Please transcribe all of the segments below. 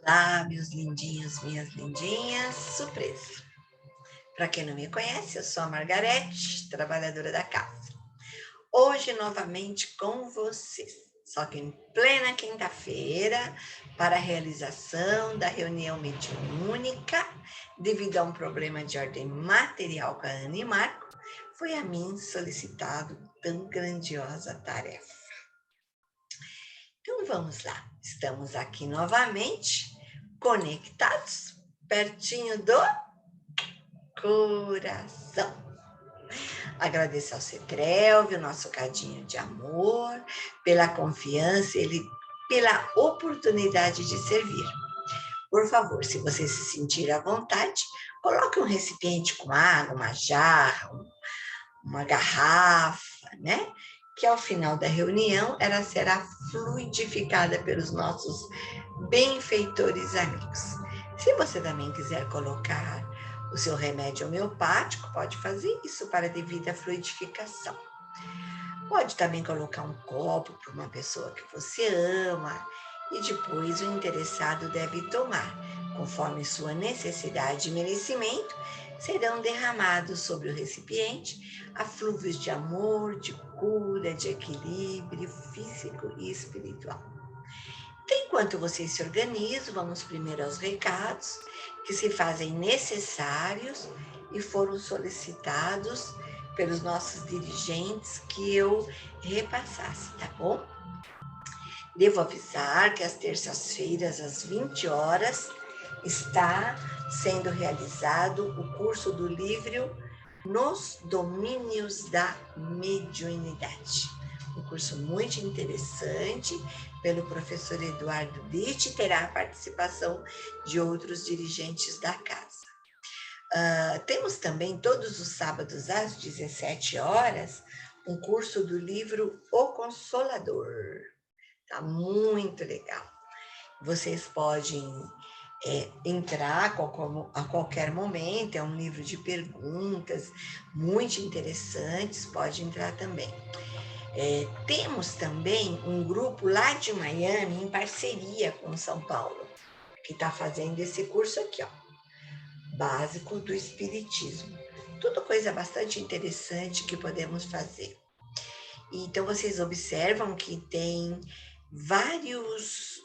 Olá, meus lindinhos, minhas lindinhas, surpresa! Para quem não me conhece, eu sou a Margarete, trabalhadora da casa. Hoje, novamente com vocês, só que em plena quinta-feira, para a realização da reunião mediúnica, devido a um problema de ordem material com a Ana e Marco, foi a mim solicitado tão grandiosa tarefa. Então vamos lá, estamos aqui novamente, conectados, pertinho do coração. Agradeço ao Cetrelvio, nosso cadinho de amor, pela confiança, pela oportunidade de servir. Por favor, se você se sentir à vontade, coloque um recipiente com água, uma jarra, uma garrafa, né? Que ao final da reunião ela será fluidificada pelos nossos benfeitores amigos. Se você também quiser colocar o seu remédio homeopático, pode fazer isso para a devida fluidificação. Pode também colocar um copo para uma pessoa que você ama e depois o interessado deve tomar, conforme sua necessidade e merecimento, serão derramados sobre o recipiente afluvios de amor, de cura, de equilíbrio físico e espiritual. Então, enquanto vocês se organizam, vamos primeiro aos recados que se fazem necessários e foram solicitados pelos nossos dirigentes que eu repassasse, tá bom? Devo avisar que às terças-feiras, às 20 horas, está sendo realizado o curso do livro Nos Domínios da Mediunidade. Um curso muito interessante pelo professor Eduardo Litt e terá a participação de outros dirigentes da casa. Temos também todos os sábados às 17 horas um curso do livro O Consolador. Tá muito legal. Vocês podem entrar a qualquer momento, é um livro de perguntas muito interessantes, pode entrar também. Temos também um grupo lá de Miami, em parceria com São Paulo, que está fazendo esse curso aqui, ó, Básico do Espiritismo. Tudo coisa bastante interessante que podemos fazer. Então, vocês observam que tem vários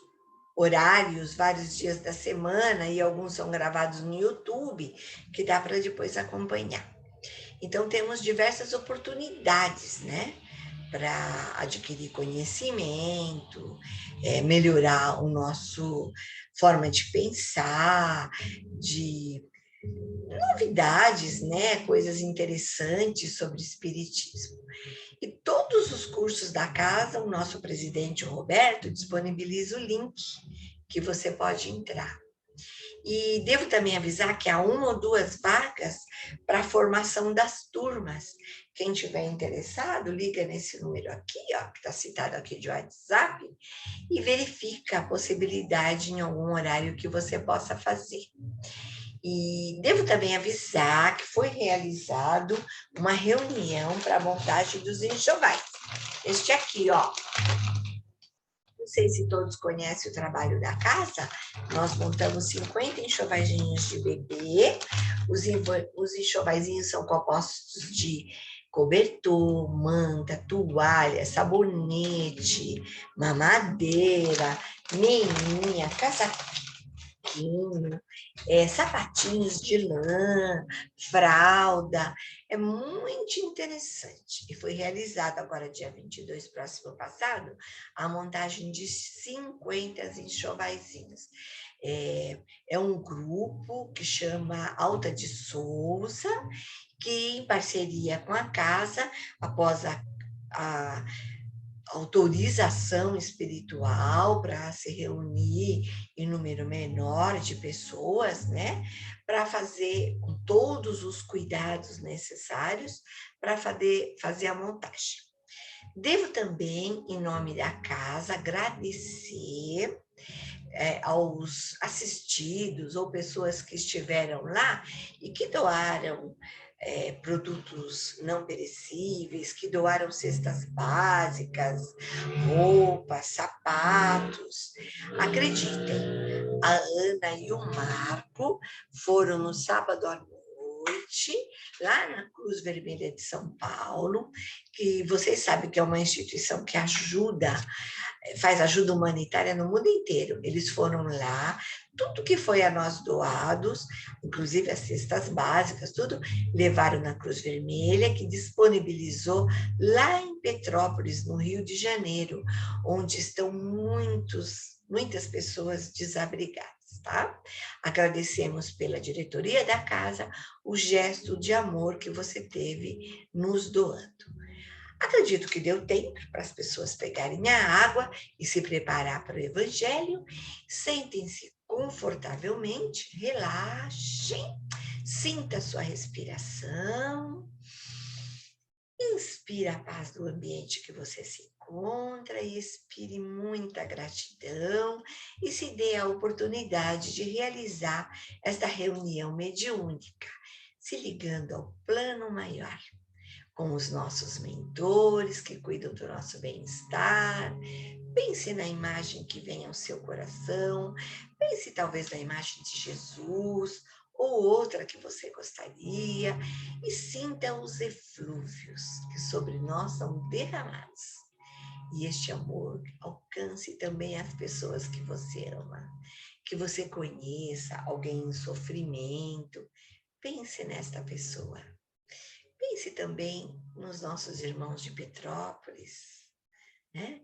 horários, vários dias da semana, e alguns são gravados no YouTube, que dá para depois acompanhar. Então, temos diversas oportunidades, né? Para adquirir conhecimento, melhorar o nosso forma de pensar, de novidades, né? Coisas interessantes sobre espiritismo. E todos os cursos da casa, o nosso presidente Roberto disponibiliza o link que você pode entrar. E devo também avisar que há uma ou duas vagas para a formação das turmas. Quem tiver interessado, liga nesse número aqui, ó, que está citado aqui de WhatsApp, e verifica a possibilidade em algum horário que você possa fazer. E devo também avisar que foi realizado uma reunião para a montagem dos enxovais. Este aqui, ó. Não sei se todos conhecem o trabalho da casa. Nós montamos 50 enxovaizinhos de bebê. Os enxovaizinhos são compostos de cobertor, manta, toalha, sabonete, mamadeira, meinha, casaquinho, sapatinhos de lã, fralda. É muito interessante. E foi realizado agora, dia 22, próximo passado, a montagem de 50 enxovaizinhos. É um grupo que chama Alta de Souza, que, em parceria com a casa, após a autorização espiritual para se reunir em número menor de pessoas, né? Para fazer com todos os cuidados necessários para fazer a montagem. Devo também, em nome da casa, agradecer aos assistidos ou pessoas que estiveram lá e que doaram produtos não perecíveis, que doaram cestas básicas, roupas, sapatos. Acreditem, A Ana e o Marco foram no sábado à noite, lá na Cruz Vermelha de São Paulo, que vocês sabem que é uma instituição que faz ajuda humanitária no mundo inteiro. Eles foram lá, tudo que foi a nós doados, inclusive as cestas básicas, tudo, levaram na Cruz Vermelha, que disponibilizou lá em Petrópolis, no Rio de Janeiro, onde estão muitas pessoas desabrigadas. Tá? Agradecemos pela diretoria da casa o gesto de amor que você teve nos doando. Acredito que deu tempo para as pessoas pegarem a água e se preparar para o Evangelho. Sentem-se confortavelmente, relaxem, sinta a sua respiração. Inspira a paz do ambiente que você se encontra e expire muita gratidão e se dê a oportunidade de realizar esta reunião mediúnica, se ligando ao plano maior, com os nossos mentores que cuidam do nosso bem-estar. Pense na imagem que vem ao seu coração, pense talvez na imagem de Jesus ou outra que você gostaria, e sinta os eflúvios que sobre nós são derramados. E este amor alcance também as pessoas que você ama, que você conheça, alguém em sofrimento. Pense nesta pessoa. Pense também nos nossos irmãos de Petrópolis, né?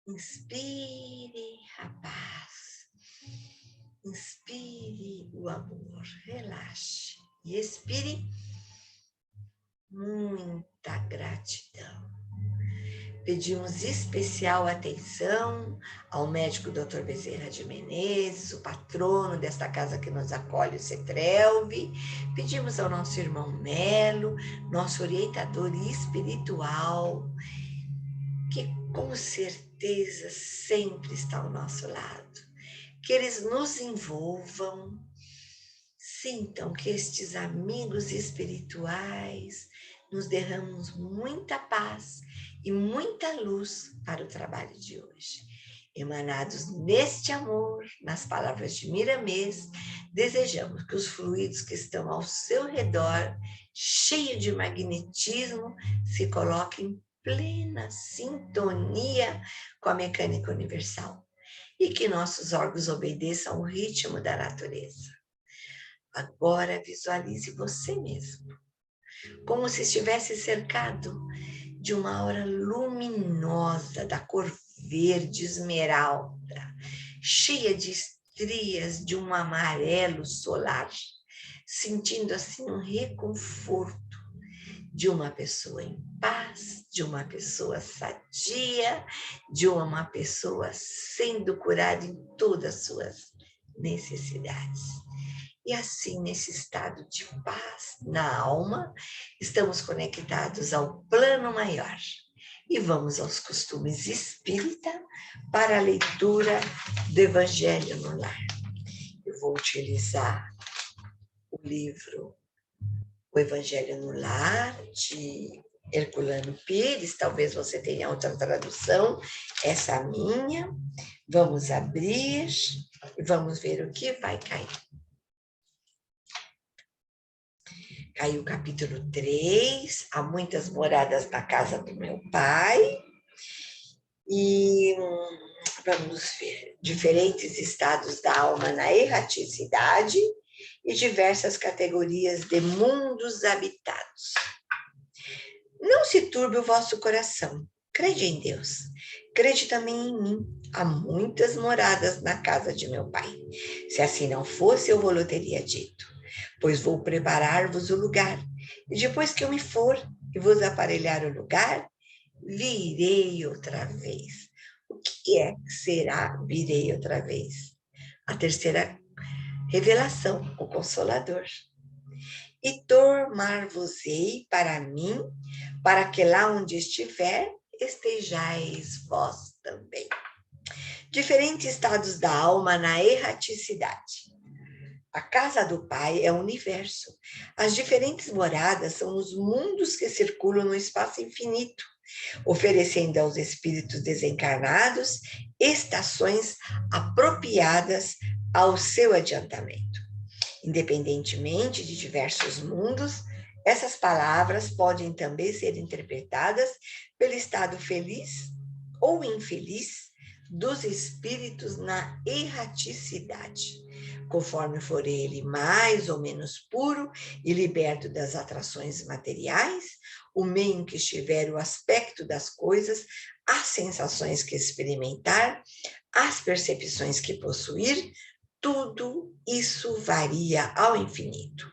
Inspire a paz, inspire o amor, relaxe e expire muita gratidão. Pedimos especial atenção ao médico Dr. Bezerra de Menezes, o patrono desta casa que nos acolhe, o CETRELV. Pedimos ao nosso irmão Melo, nosso orientador espiritual, que com certeza sempre está ao nosso lado. Que eles nos envolvam, sintam que estes amigos espirituais nos derramam muita paz e muita luz para o trabalho de hoje. Emanados neste amor, nas palavras de Miramês, desejamos que os fluidos que estão ao seu redor, cheios de magnetismo, se coloquem em plena sintonia com a mecânica universal e que nossos órgãos obedeçam ao ritmo da natureza. Agora visualize você mesmo, como se estivesse cercado de uma aura luminosa da cor verde esmeralda, cheia de estrias de um amarelo solar, sentindo assim um reconforto de uma pessoa em paz, de uma pessoa sadia, de uma pessoa sendo curada em todas as suas necessidades. E assim, nesse estado de paz na alma, estamos conectados ao plano maior. E vamos aos costumes espírita para a leitura do Evangelho no Lar. Eu vou utilizar o livro O Evangelho no Lar, de Herculano Pires. Talvez você tenha outra tradução, essa a minha. Vamos abrir e vamos ver o que vai cair. Caiu o capítulo 3, há muitas moradas na casa do meu pai. E vamos ver, diferentes estados da alma na erraticidade e diversas categorias de mundos habitados. Não se turbe o vosso coração, crede em Deus, crede também em mim. Há muitas moradas na casa de meu pai. Se assim não fosse, eu vou-lhe teria dito. Pois vou preparar-vos o lugar, e depois que eu me for e vos aparelhar o lugar, virei outra vez. O que é que será virei outra vez? A terceira revelação, o Consolador. E tomar-vos-ei para mim, para que lá onde estiver, estejais vós também. Diferentes estados da alma na erraticidade. A casa do Pai é o universo. As diferentes moradas são os mundos que circulam no espaço infinito, oferecendo aos espíritos desencarnados estações apropriadas ao seu adiantamento. Independentemente de diversos mundos, essas palavras podem também ser interpretadas pelo estado feliz ou infeliz dos espíritos na erraticidade, conforme for ele mais ou menos puro e liberto das atrações materiais, o meio em que estiver o aspecto das coisas, as sensações que experimentar, as percepções que possuir, tudo isso varia ao infinito.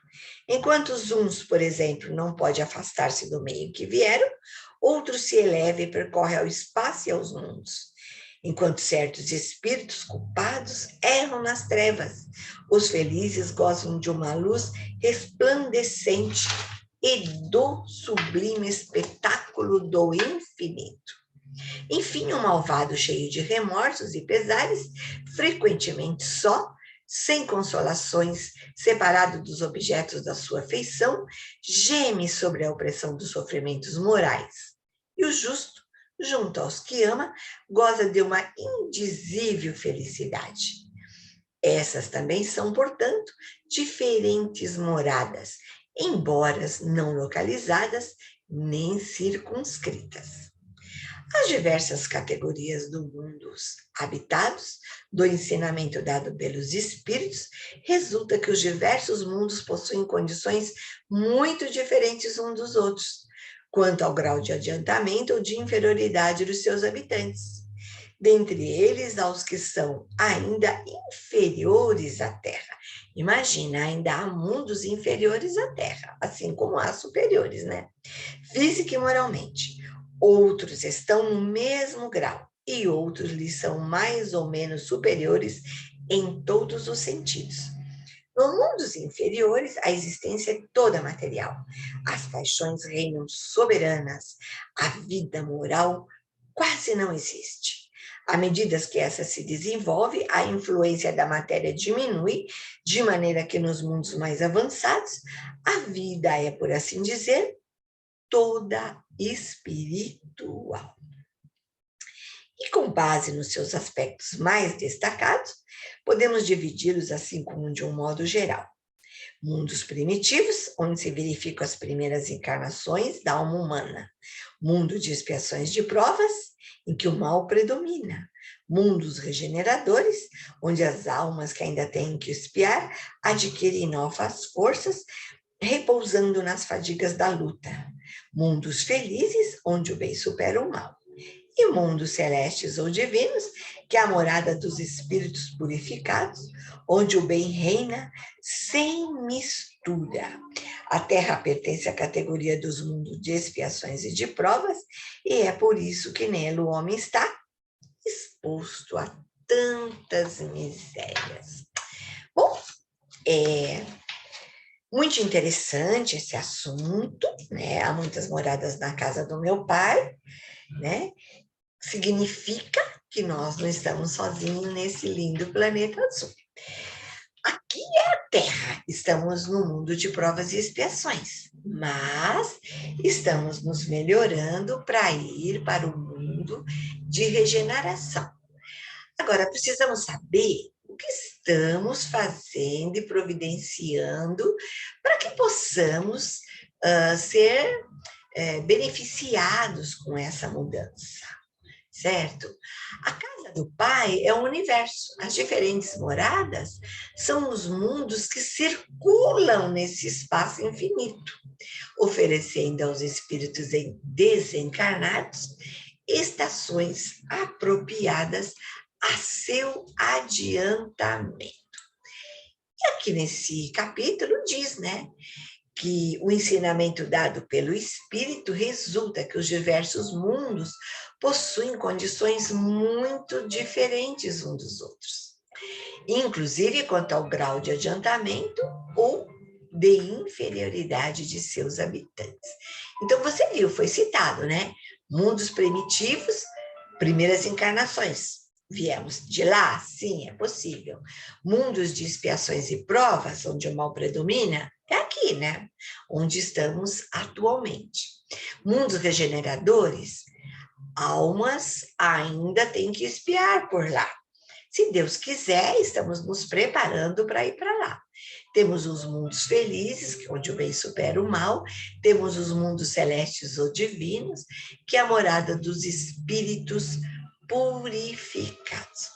Enquanto os uns, por exemplo, não pode afastar-se do meio que vieram, outros se eleva e percorre ao espaço e aos mundos. Enquanto certos espíritos culpados erram nas trevas, os felizes gozam de uma luz resplandecente e do sublime espetáculo do infinito. Enfim, o malvado, cheio de remorsos e pesares, frequentemente só, sem consolações, separado dos objetos da sua afeição, geme sobre a opressão dos sofrimentos morais. E o justo, junto aos que ama, goza de uma indizível felicidade. Essas também são, portanto, diferentes moradas, embora não localizadas nem circunscritas. As diversas categorias do mundo habitados, do ensinamento dado pelos espíritos, resulta que os diversos mundos possuem condições muito diferentes uns dos outros, quanto ao grau de adiantamento ou de inferioridade dos seus habitantes. Dentre eles, aos que são ainda inferiores à Terra. Imagina, ainda há mundos inferiores à Terra, assim como há superiores, né? Física e moralmente. Outros estão no mesmo grau e outros lhes são mais ou menos superiores em todos os sentidos. Nos mundos inferiores, a existência é toda material. As paixões reinam soberanas. A vida moral quase não existe. À medida que essa se desenvolve, a influência da matéria diminui, de maneira que nos mundos mais avançados, a vida é, por assim dizer, toda espiritual. E com base nos seus aspectos mais destacados, podemos dividi-los assim como de um modo geral. Mundos primitivos, onde se verificam as primeiras encarnações da alma humana. Mundo de expiações de provas, em que o mal predomina. Mundos regeneradores, onde as almas que ainda têm que expiar adquirem novas forças, repousando nas fadigas da luta. Mundos felizes, onde o bem supera o mal. E mundos celestes ou divinos, que é a morada dos espíritos purificados, onde o bem reina sem mistura. A Terra pertence à categoria dos mundos de expiações e de provas, e é por isso que nela o homem está exposto a tantas misérias. Bom, muito interessante esse assunto, né? Há muitas moradas na casa do meu pai, né? Significa que nós não estamos sozinhos nesse lindo planeta azul. Aqui é a Terra, estamos no mundo de provas e expiações, mas estamos nos melhorando para ir para o mundo de regeneração. Agora, precisamos saber o que estamos fazendo e providenciando para que possamos ser beneficiados com essa mudança, certo? A casa do Pai é o universo. As diferentes moradas são os mundos que circulam nesse espaço infinito, oferecendo aos espíritos desencarnados estações apropriadas a seu adiantamento. E aqui nesse capítulo diz, né, que o ensinamento dado pelo Espírito resulta que os diversos mundos possuem condições muito diferentes uns dos outros, inclusive quanto ao grau de adiantamento ou de inferioridade de seus habitantes. Então, você viu, foi citado, né? Mundos primitivos, primeiras encarnações. Viemos de lá? Sim, é possível. Mundos de expiações e provas, onde o mal predomina, é aqui, né? Onde estamos atualmente. Mundos regeneradores, almas ainda têm que espiar por lá. Se Deus quiser, estamos nos preparando para ir para lá. Temos os mundos felizes, onde o bem supera o mal, temos os mundos celestes ou divinos, que é a morada dos espíritos purificados.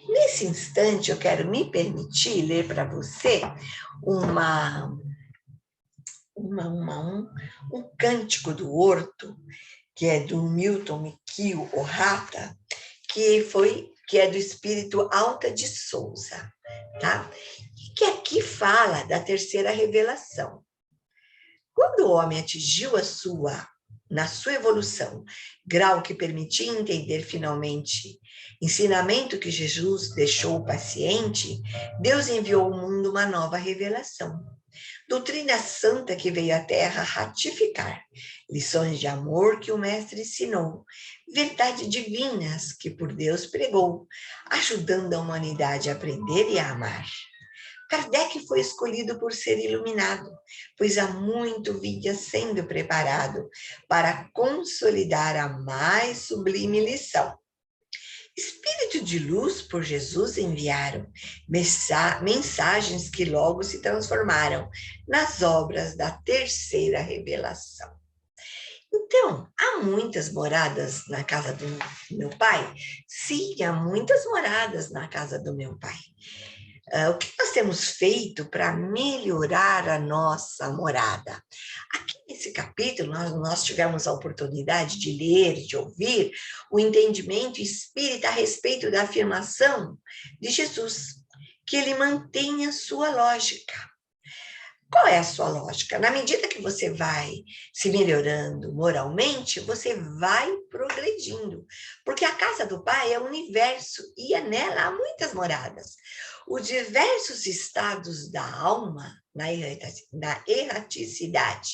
Nesse instante, eu quero me permitir ler para você um cântico do Horto, que é do Milton Mikio Ohata, que é do espírito Alta de Souza, tá? E que aqui fala da terceira revelação. Quando o homem atingiu na sua evolução, grau que permitia entender finalmente ensinamento que Jesus deixou o paciente, Deus enviou ao mundo uma nova revelação. Doutrina santa que veio à Terra ratificar, lições de amor que o Mestre ensinou, verdades divinas que por Deus pregou, ajudando a humanidade a aprender e a amar. Kardec foi escolhido por ser iluminado, pois há muito vinha sendo preparado para consolidar a mais sublime lição. Espírito de luz por Jesus enviaram, mensagens que logo se transformaram nas obras da terceira revelação. Então, há muitas moradas na casa do meu pai? Sim, há muitas moradas na casa do meu pai. O que nós temos feito para melhorar a nossa morada? Aqui nesse capítulo, nós tivemos a oportunidade de ler, de ouvir o entendimento espírita a respeito da afirmação de Jesus, que ele mantém a sua lógica. Qual é a sua lógica? Na medida que você vai se melhorando moralmente, você vai progredindo. Porque a casa do Pai é o universo e nela há muitas moradas. Os diversos estados da alma, na erraticidade,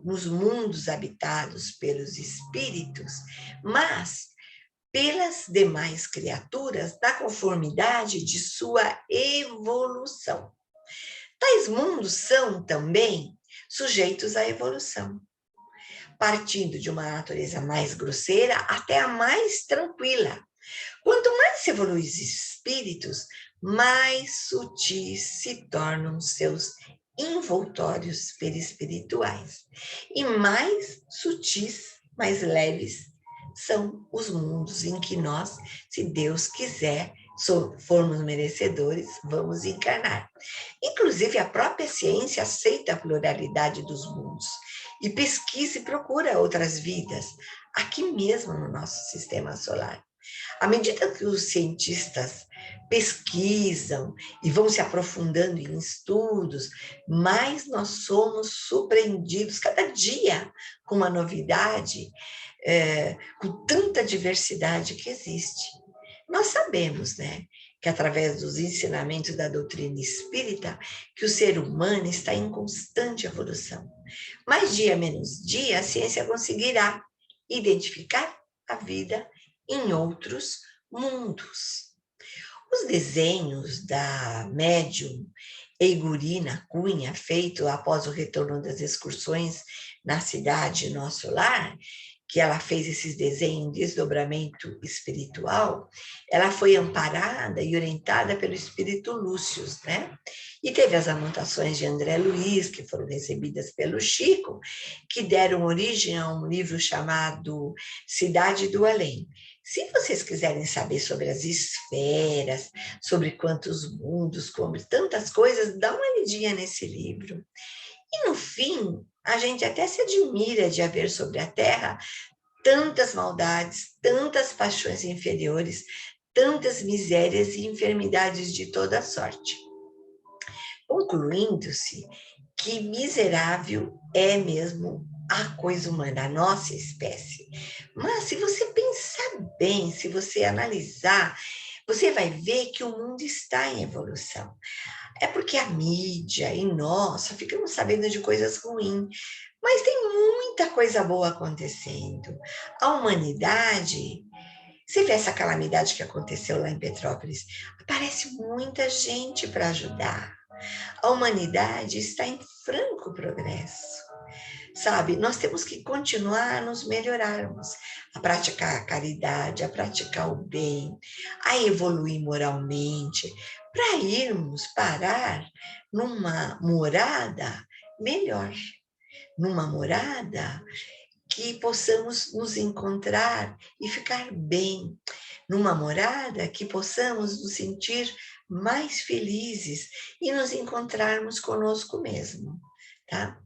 nos mundos habitados pelos espíritos, mas pelas demais criaturas, na conformidade de sua evolução. Tais mundos são também sujeitos à evolução, partindo de uma natureza mais grosseira até a mais tranquila. Quanto mais se evolui os espíritos, mais sutis se tornam seus envoltórios perispirituais. E mais sutis, mais leves são os mundos em que nós, se Deus quiser, formos merecedores, vamos encarnar. Inclusive, a própria ciência aceita a pluralidade dos mundos e pesquisa e procura outras vidas, aqui mesmo no nosso sistema solar. À medida que os cientistas pesquisam e vão se aprofundando em estudos, mais nós somos surpreendidos cada dia com uma novidade, com tanta diversidade que existe. Nós sabemos, né, que através dos ensinamentos da doutrina espírita, que o ser humano está em constante evolução. Mais dia menos dia, a ciência conseguirá identificar a vida em outros mundos. Os desenhos da médium Eigurina Cunha, feito após o retorno das excursões na cidade Nosso Lar, que ela fez esses desenhos em desdobramento espiritual, ela foi amparada e orientada pelo espírito Lúcio, né? E teve as anotações de André Luiz, que foram recebidas pelo Chico, que deram origem a um livro chamado Cidade do Além. Se vocês quiserem saber sobre as esferas, sobre quantos mundos, sobre tantas coisas, dá uma lidinha nesse livro. E no fim, a gente até se admira de haver sobre a Terra tantas maldades, tantas paixões inferiores, tantas misérias e enfermidades de toda sorte. Concluindo-se que miserável é mesmo a coisa humana, a nossa espécie. Mas se você pensar bem, se você analisar, você vai ver que o mundo está em evolução. É porque a mídia e nós só ficamos sabendo de coisas ruins, mas tem muita coisa boa acontecendo. A humanidade, você vê essa calamidade que aconteceu lá em Petrópolis, aparece muita gente para ajudar. A humanidade está em franco progresso. sabe? Nós temos que continuar a nos melhorarmos, a praticar a caridade, a praticar o bem, a evoluir moralmente, para irmos parar numa morada melhor, numa morada que possamos nos encontrar e ficar bem, numa morada que possamos nos sentir mais felizes e nos encontrarmos conosco mesmo, tá?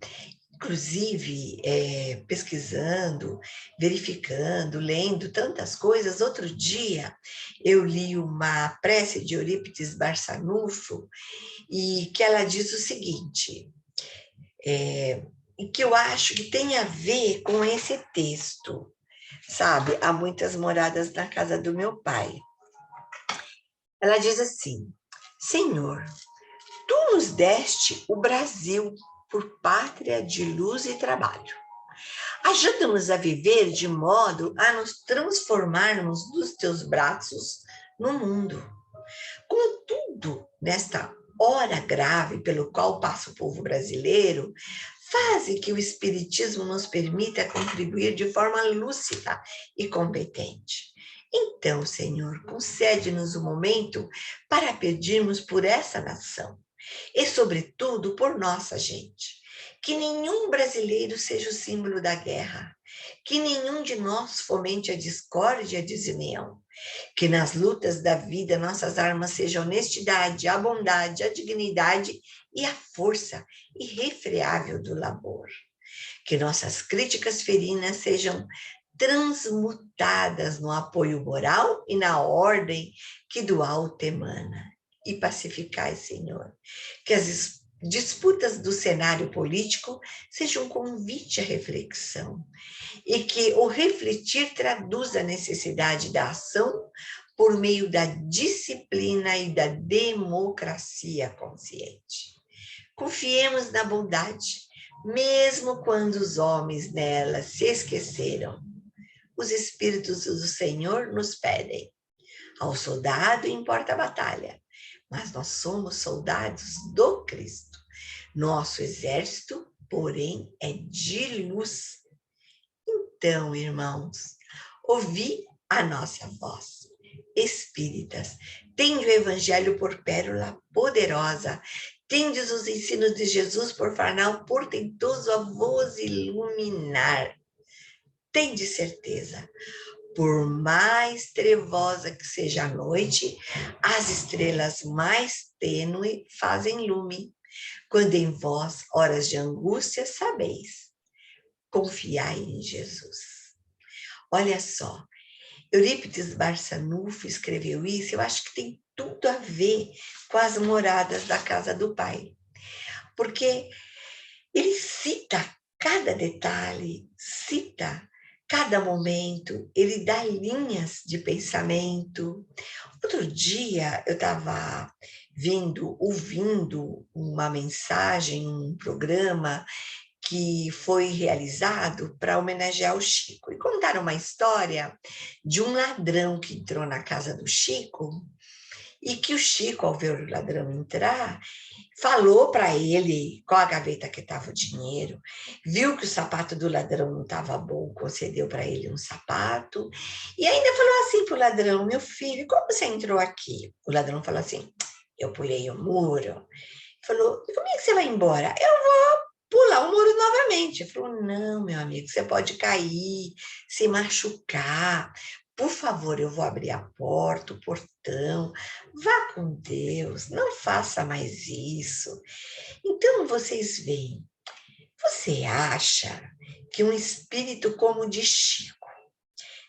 Inclusive, pesquisando, verificando, lendo tantas coisas, outro dia eu li uma prece de Eurípides Barçanufo e que ela diz o seguinte, e que eu acho que tem a ver com esse texto, sabe? Há muitas moradas na casa do meu pai. Ela diz assim, Senhor, tu nos deste o Brasil por pátria de luz e trabalho. Ajuda-nos a viver de modo a nos transformarmos dos teus braços no mundo. Como tudo nesta hora grave pelo qual passa o povo brasileiro, faze que o Espiritismo nos permita contribuir de forma lúcida e competente. Então, Senhor, concede-nos o momento para pedirmos por essa nação e, sobretudo, por nossa gente. Que nenhum brasileiro seja o símbolo da guerra, que nenhum de nós fomente a discórdia e a desunião, que nas lutas da vida nossas armas sejam a honestidade, a bondade, a dignidade e a força irrefreável do labor. Que nossas críticas ferinas sejam transmutadas no apoio moral e na ordem que do alto emana. E pacificai, Senhor, que as disputas do cenário político sejam um convite à reflexão e que o refletir traduza a necessidade da ação por meio da disciplina e da democracia consciente. Confiemos na bondade, mesmo quando os homens nela se esqueceram. Os Espíritos do Senhor nos pedem. Ao soldado importa a batalha, mas nós somos soldados do Cristo. Nosso exército, porém, é de luz. Então, irmãos, ouvi a nossa voz. Espíritas, tende o Evangelho por pérola poderosa, tendes os ensinos de Jesus por farnal portentoso a vos iluminar. Tende certeza, por mais trevosa que seja a noite, as estrelas mais tênues fazem lume. Quando em vós, horas de angústia, sabeis, confiai em Jesus. Olha só, Eurípides Barçanufo escreveu isso, eu acho que tem tudo a ver com as moradas da casa do Pai. Porque ele cita cada detalhe, cita cada momento, ele dá linhas de pensamento. Outro dia eu estava ouvindo uma mensagem, um programa que foi realizado para homenagear o Chico. E contaram uma história de um ladrão que entrou na casa do Chico e que o Chico, ao ver o ladrão entrar, falou para ele qual a gaveta que estava o dinheiro, viu que o sapato do ladrão não estava bom, concedeu para ele um sapato, e ainda falou assim para o ladrão, meu filho, como você entrou aqui? O ladrão falou assim, eu pulei o muro. Falou, e como é que você vai embora? Eu vou pular o muro novamente. Ele falou, não, meu amigo, você pode cair, se machucar. Por favor, eu vou abrir a porta, o portão. Vá com Deus, não faça mais isso. Então, vocês veem, você acha que um espírito como o de Chico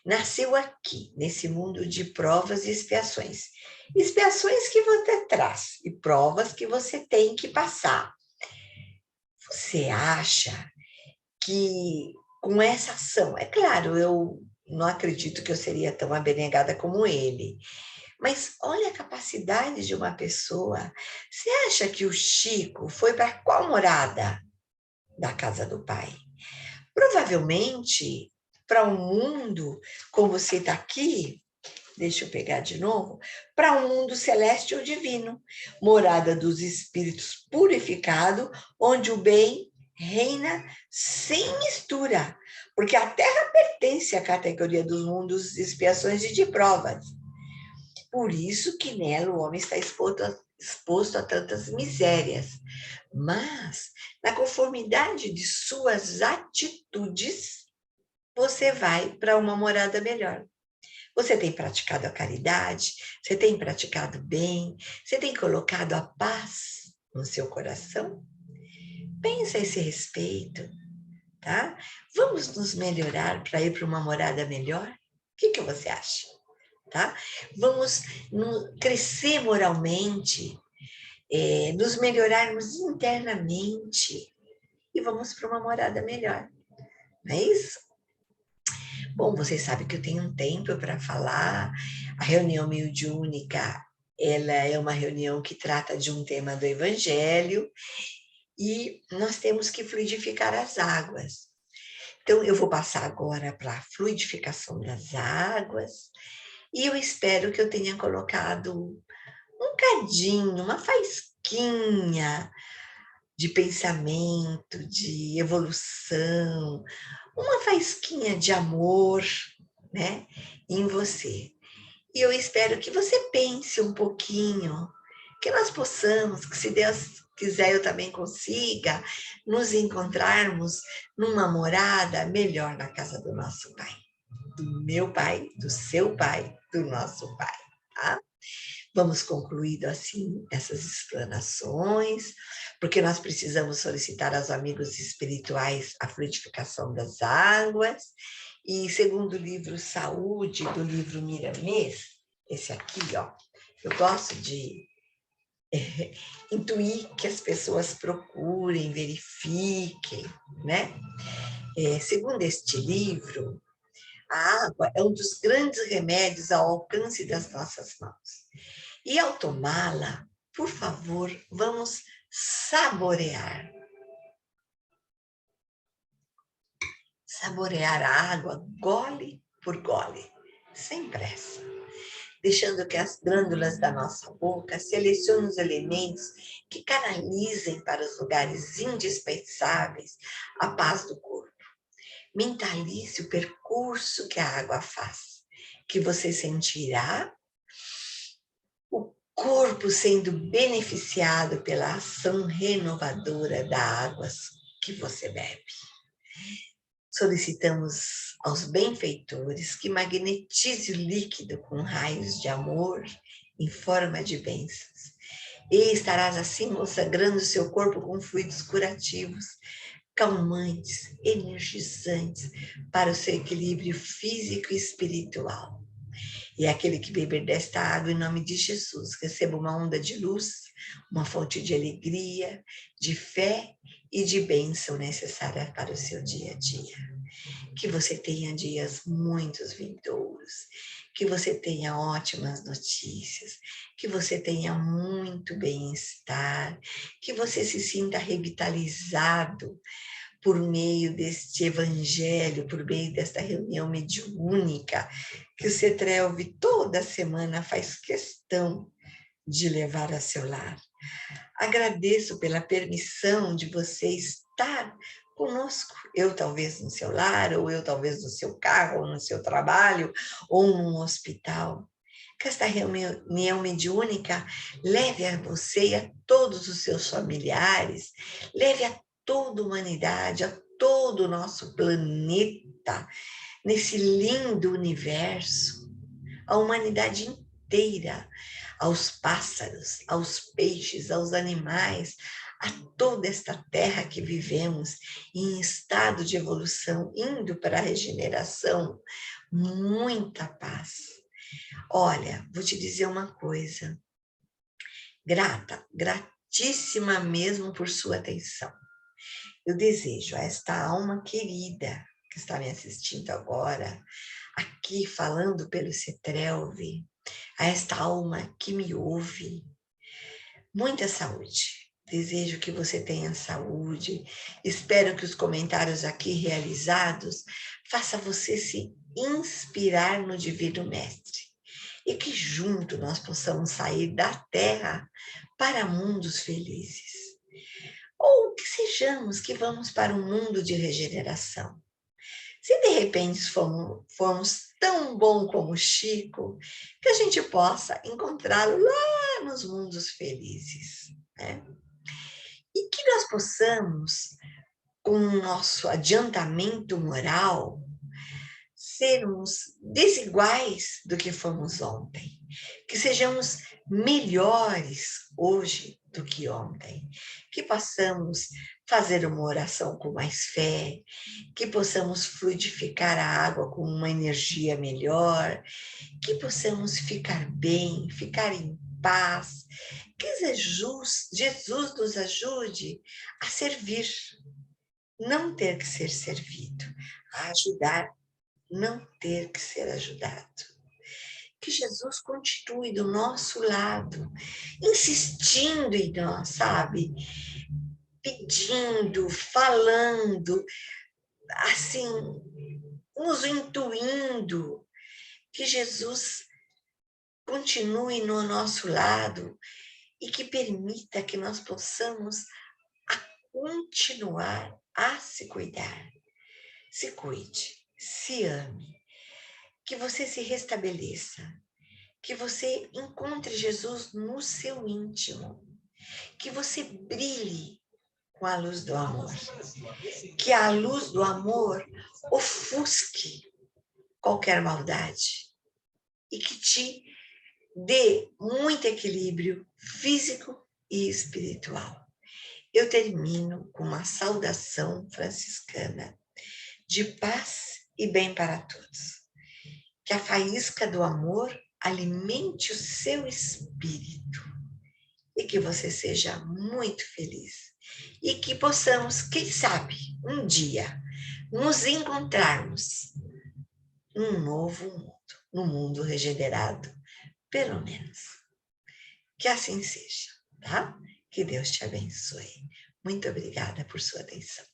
nasceu aqui, nesse mundo de provas e expiações? Expiações que você traz e provas que você tem que passar. Você acha que com essa ação, é claro, eu não acredito que eu seria tão abnegada como ele, mas olha a capacidade de uma pessoa. Você acha que o Chico foi para qual morada da casa do pai? Provavelmente para um mundo, como você está aqui, deixa eu pegar de novo, para um mundo celeste ou divino, morada dos espíritos purificado, onde o bem reina sem mistura, porque a Terra pertence à categoria dos mundos de expiações e de provas. Por isso que nela o homem está exposto a tantas misérias. Mas, na conformidade de suas atitudes, você vai para uma morada melhor. Você tem praticado a caridade, você tem praticado o bem, você tem colocado a paz no seu coração? Pensa a esse respeito, tá? Vamos nos melhorar para ir para uma morada melhor? O que você acha? Tá? Vamos crescer moralmente, nos melhorarmos internamente e vamos para uma morada melhor. Não é isso? Bom, vocês sabem que eu tenho um tempo para falar. A reunião mediúnica, ela é uma reunião que trata de um tema do Evangelho e nós temos que fluidificar as águas. Então, eu vou passar agora para a fluidificação das águas e eu espero que eu tenha colocado um cadinho, uma faísquinha de pensamento, de evolução, uma faísquinha de amor, né, em você. E eu espero que você pense um pouquinho, que nós possamos, que se Deus quiser eu também consiga, nos encontrarmos numa morada melhor na casa do nosso Pai. Do meu Pai, do seu Pai, do nosso Pai, tá? Vamos concluindo assim essas explanações, porque nós precisamos solicitar aos amigos espirituais a fluidificação das águas. E segundo o livro Saúde, do livro Miramês, esse aqui, ó, eu gosto de intuir que as pessoas procurem, verifiquem, né? Segundo este livro, a água é um dos grandes remédios ao alcance das nossas mãos. E ao tomá-la, por favor, vamos saborear. Saborear a água gole por gole, sem pressa, deixando que as glândulas da nossa boca selecionem os elementos que canalizem para os lugares indispensáveis a paz do corpo. Mentalize o percurso que a água faz, que você sentirá o corpo sendo beneficiado pela ação renovadora das águas que você bebe. Solicitamos aos benfeitores que magnetize o líquido com raios de amor em forma de bênçãos. E estarás assim consagrando seu corpo com fluidos curativos, calmantes, energizantes para o seu equilíbrio físico e espiritual. E aquele que beber desta água, em nome de Jesus, receba uma onda de luz, uma fonte de alegria, de fé e de bênção necessária para o seu dia a dia. Que você tenha dias muitos vindouros, que você tenha ótimas notícias, que você tenha muito bem-estar, que você se sinta revitalizado por meio deste evangelho, por meio desta reunião mediúnica, que o CETRELV toda semana faz questão de levar a seu lar. Agradeço pela permissão de você estar conosco, eu talvez no seu lar, ou eu talvez no seu carro, ou no seu trabalho, ou num hospital. Que esta reunião mediúnica leve a você e a todos os seus familiares, leve a toda a humanidade, a todo o nosso planeta, nesse lindo universo, a humanidade inteira, aos pássaros, aos peixes, aos animais, a toda esta terra que vivemos em estado de evolução, indo para a regeneração, muita paz. Olha, vou te dizer uma coisa, gratíssima mesmo por sua atenção. Eu desejo a esta alma querida que está me assistindo agora, aqui falando pelo CETRELV, a esta alma que me ouve, muita saúde. Desejo que você tenha saúde. Espero que os comentários aqui realizados façam você se inspirar no Divino Mestre. E que junto nós possamos sair da Terra para mundos felizes. Ou que sejamos que vamos para um mundo de regeneração. Se de repente formos tão bom como Chico, que a gente possa encontrá-lo lá nos mundos felizes, né? E que nós possamos, com o nosso adiantamento moral, sermos desiguais do que fomos ontem, que sejamos melhores hoje do que ontem, que possamos fazer uma oração com mais fé, que possamos fluidificar a água com uma energia melhor, que possamos ficar bem, ficar em paz, que Jesus nos ajude a servir, não ter que ser servido, a ajudar, não ter que ser ajudado. Que Jesus continue do nosso lado, insistindo em nós, sabe? Pedindo, falando, assim, nos intuindo. Que Jesus continue no nosso lado e que permita que nós possamos continuar a se cuidar. Se cuide, se ame, que você se restabeleça, que você encontre Jesus no seu íntimo, que você brilhe com a luz do amor, que a luz do amor ofusque qualquer maldade e que te dê muito equilíbrio físico e espiritual. Eu termino com uma saudação franciscana de paz e bem para todos. Que a faísca do amor alimente o seu espírito e que você seja muito feliz. E que possamos, quem sabe, um dia nos encontrarmos num novo mundo, num mundo regenerado, pelo menos. Que assim seja, tá? Que Deus te abençoe. Muito obrigada por sua atenção.